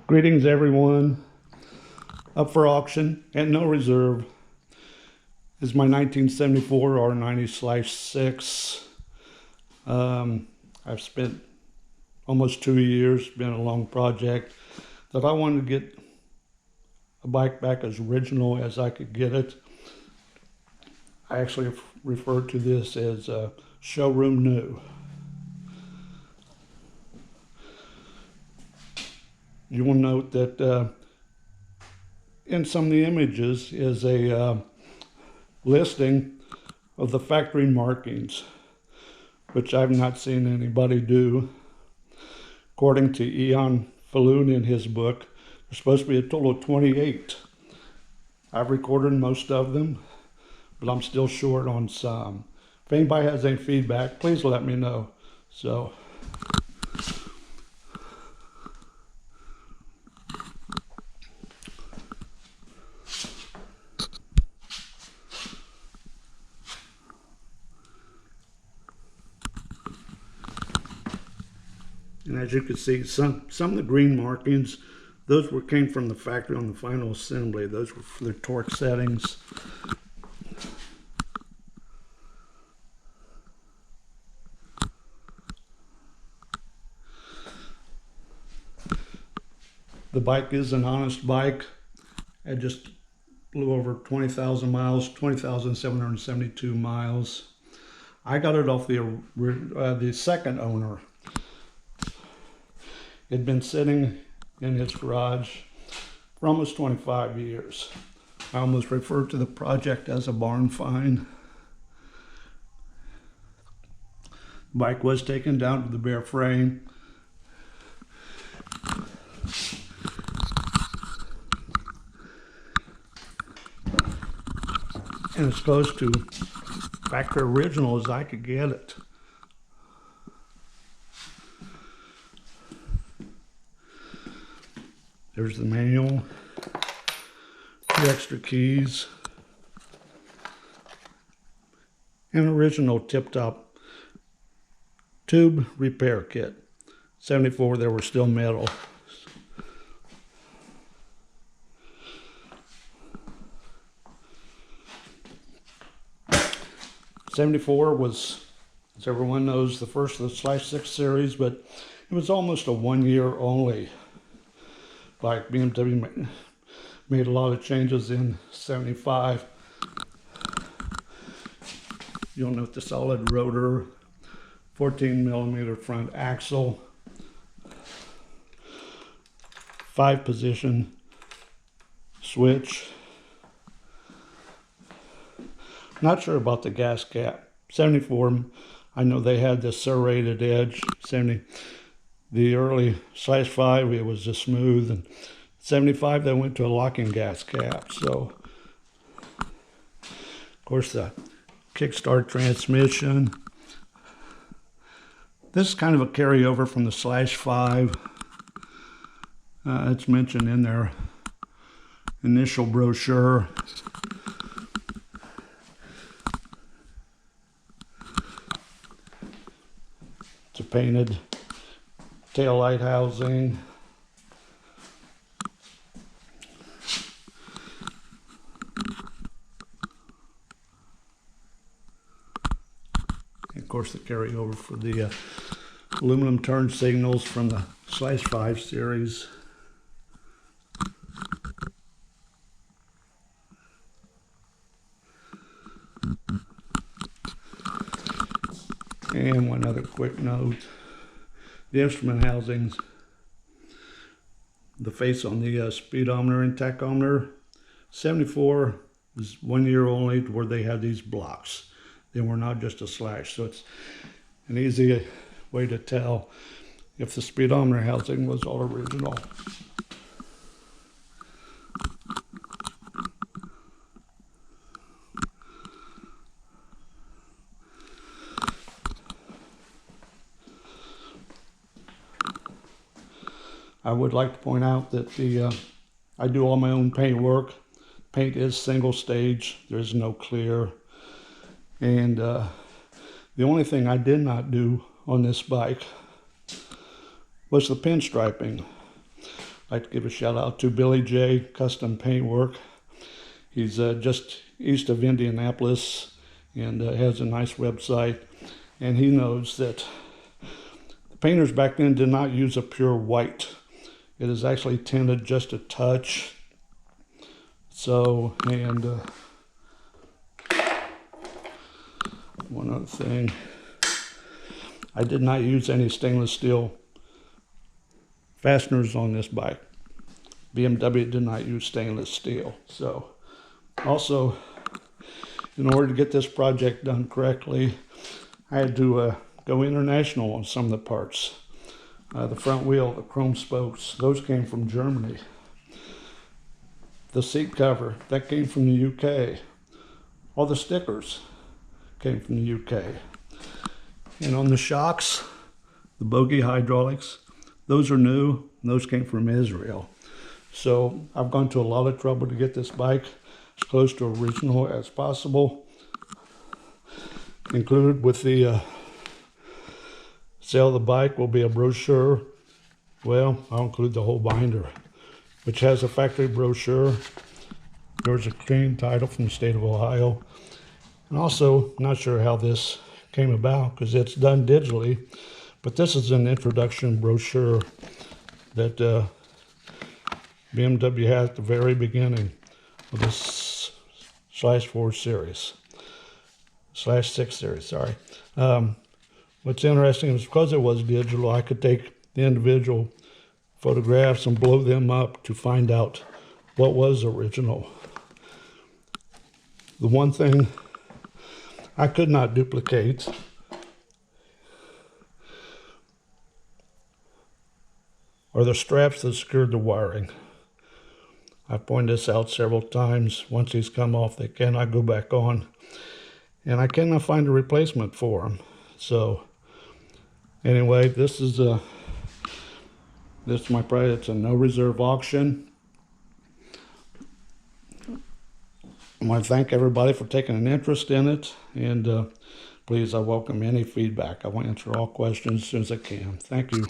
Greetings everyone. Up for auction at no reserve is my 1974 R90/6. I've spent almost 2 years, been a long project, that I wanted to get a bike back as original as I could get it. I actually refer to this as showroom new. You will note that in some of the images is a listing of the factory markings, which I've not seen anybody do. According to Ian Falloon in his book, there's supposed to be a total of 28. I've recorded most of them, but I'm still short on some. If anybody has any feedback, please let me know. And as you can see, some of the green markings, those came from the factory on the final assembly. Those were for their torque settings. The bike is an honest bike. I just blew over 20,000 miles, 20,772 miles. I got it off the second owner. It had been sitting in his garage for almost 25 years. I almost referred to the project as a barn find. The bike was taken down to the bare frame. And it's close to factory original as I could get it. There's the manual, the extra keys, and original tip-top tube repair kit. 74, there were still metal. '74 was, as everyone knows, the first of the /6 series, but it was almost a 1 year only bike. BMW made a lot of changes in '75. You'll note the solid rotor, 14mm front axle, 5-position switch. Not sure about the gas cap. '74, I know they had this serrated edge. The early /5, it was just smooth, and '75 they went to a locking gas cap. So, of course, the kickstart transmission. This is kind of a carryover from the /5. It's mentioned in their initial brochure. It's a painted tail light housing. And of course, the carryover for the aluminum turn signals from the /5 series. And one other quick note, the instrument housings, the face on the speedometer and tachometer. '74 was 1 year only where they had these blocks. They were not just a slash, so it's an easy way to tell if the speedometer housing was all original. I would like to point out that I do all my own paint work. Paint is single stage. There's no clear. And the only thing I did not do on this bike was the pinstriping. like to give a shout out to Billy J Custom Paintwork. He's just east of Indianapolis and has a nice website. And he knows that the painters back then did not use a pure white. It is actually tinted just a touch. So, and one other thing, I did not use any stainless steel fasteners on this bike. BMW did not use stainless steel. So, also, in order to get this project done correctly, I had to go international on some of the parts. The front wheel, the chrome spokes, those came from Germany. The seat cover, that came from the UK. All the stickers came from the UK. And on the shocks, the bogie hydraulics, those are new, and those came from Israel. So I've gone to a lot of trouble to get this bike as close to original as possible. Included with the sale of the bike will be a brochure. Well, I'll include the whole binder, which has a factory brochure. There's a clean title from the state of Ohio. And also, not sure how this came about because it's done digitally, but this is an introduction brochure that BMW had at the very beginning of this /4 series, /6 series, sorry. What's interesting is because it was digital, I could take the individual photographs and blow them up to find out what was original. The one thing I could not duplicate are the straps that secured the wiring. I've pointed this out several times. Once these come off, they cannot go back on. And I cannot find a replacement for them. So, anyway, this is my price. It's a no reserve auction. I want to thank everybody for taking an interest in it. And please, I welcome any feedback. I want to answer all questions as soon as I can. Thank you.